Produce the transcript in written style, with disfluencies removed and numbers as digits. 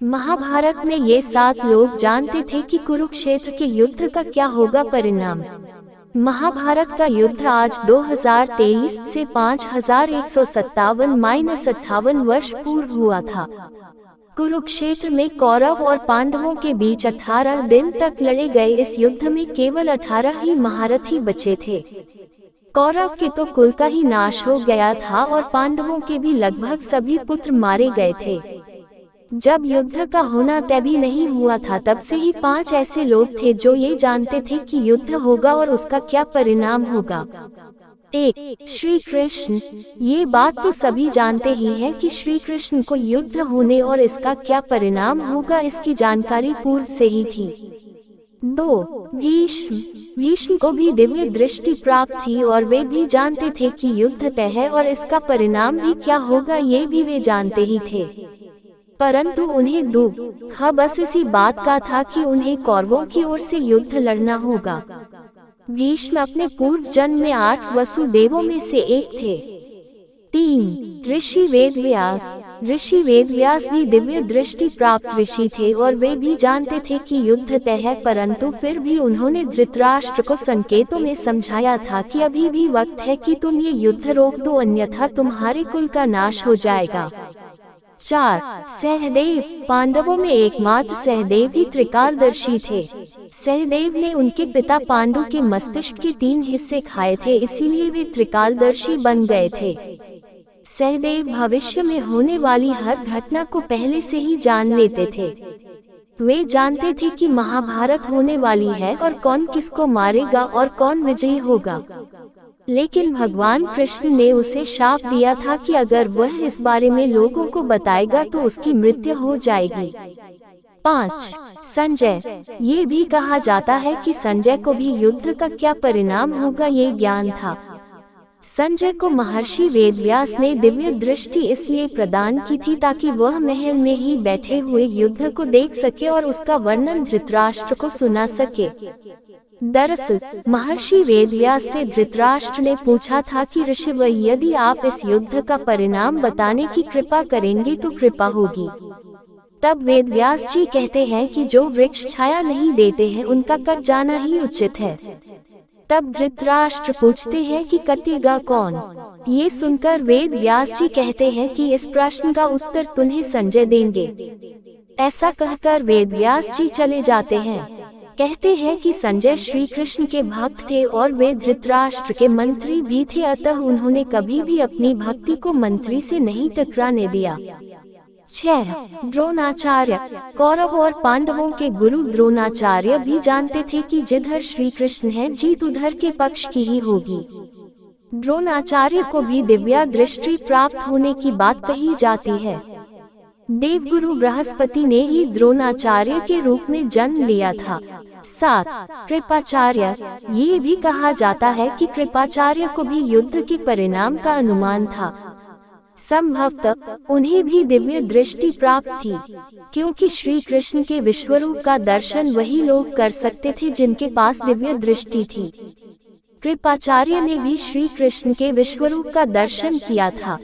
महाभारत में ये 7 लोग जानते थे कि कुरुक्षेत्र के युद्ध का क्या होगा परिणाम। महाभारत का युद्ध आज 2023 से 5157-58 वर्ष पूर्व हुआ था। कुरुक्षेत्र में कौरव और पांडवों के बीच 18 दिन तक लड़े गए इस युद्ध में केवल 18 ही महारथी बचे थे। कौरव के तो कुल का ही नाश हो गया था और पांडवों के भी लगभग सभी पुत्र मारे गए थे। जब युद्ध का होना तय भी नहीं हुआ था तब से ही 5 ऐसे लोग थे जो ये जानते थे कि युद्ध होगा और उसका क्या परिणाम होगा। 1. श्री कृष्ण। ये बात तो सभी जानते ही हैं कि श्री कृष्ण को युद्ध होने और इसका क्या परिणाम होगा इसकी जानकारी पूर्व से ही थी। 2. भीष्म। भीष्म को भी दिव्य दृष्टि प्राप्त थी और वे भी जानते थे कि युद्ध तय है और इसका परिणाम भी क्या होगा ये भी वे जानते ही थे, परंतु उन्हें दुख बस इसी बात का था कि उन्हें कौरवों की ओर से युद्ध लड़ना होगा। भीष्म अपने पूर्व जन्म में 8 वसुदेवों में से एक थे। 3. ऋषि वेदव्यास। ऋषि वेदव्यास भी दिव्य दृष्टि प्राप्त ऋषि थे और वे भी जानते थे कि युद्ध तय है, परंतु फिर भी उन्होंने धृतराष्ट्र को संकेतों में समझाया था कि अभी भी वक्त है कि तुम ये युद्ध रोक दो, अन्यथा तुम्हारे कुल का नाश हो जाएगा। 4. सहदेव। पांडवों में एकमात्र सहदेव ही त्रिकालदर्शी थे। सहदेव ने उनके पिता पांडु के मस्तिष्क के 3 हिस्से खाए थे, इसीलिए वे त्रिकालदर्शी बन गए थे। सहदेव भविष्य में होने वाली हर घटना को पहले से ही जान लेते थे। वे जानते थे कि महाभारत होने वाली है और कौन किसको मारेगा और कौन विजयी होगा। लेकिन भगवान कृष्ण ने उसे शाप दिया था कि अगर वह इस बारे में लोगों को बताएगा तो उसकी मृत्यु हो जाएगी। 5. संजय। ये भी कहा जाता है कि संजय को भी युद्ध का क्या परिणाम होगा ये ज्ञान था। संजय को महर्षि वेदव्यास ने दिव्य दृष्टि इसलिए प्रदान की थी ताकि वह महल में ही बैठे हुए युद्ध को देख सके और उसका वर्णन धृतराष्ट्र को सुना सके। दरअसल महर्षि वेदव्यास से धृतराष्ट्र ने पूछा था कि ऋषिव, यदि आप इस युद्ध का परिणाम बताने की कृपा करेंगे तो कृपा होगी। तब वेदव्यास जी कहते हैं कि जो वृक्ष छाया नहीं देते हैं उनका कट जाना ही उचित है। तब धृतराष्ट्र पूछते हैं कि कटेगा कौन। ये सुनकर वेदव्यास जी कहते हैं कि इस प्रश्न का उत्तर तुम्हें संजय देंगे। ऐसा कहकर वेदव्यास जी चले जाते हैं। कहते हैं कि संजय श्री कृष्ण के भक्त थे और वे धृतराष्ट्र के मंत्री भी थे, अतः उन्होंने कभी भी अपनी भक्ति को मंत्री से नहीं टकराने दिया। 6. द्रोणाचार्य। कौरव और पांडवों के गुरु द्रोणाचार्य भी जानते थे कि जिधर श्री कृष्ण है जीत उधर के पक्ष की ही होगी। द्रोणाचार्य को भी दिव्या दृष्टि प्राप्त होने की बात कही जाती है। देवगुरु बृहस्पति ने ही द्रोणाचार्य के रूप में जन्म लिया था। 7. कृपाचार्य। ये भी कहा जाता है कि कृपाचार्य को भी युद्ध के परिणाम का अनुमान था। संभवतः उन्हें भी दिव्य दृष्टि प्राप्त थी, क्योंकि श्री कृष्ण के विश्वरूप का दर्शन वही लोग कर सकते थे जिनके पास दिव्य दृष्टि थी। कृपाचार्य ने भी श्री कृष्ण के विश्वरूप का दर्शन किया था।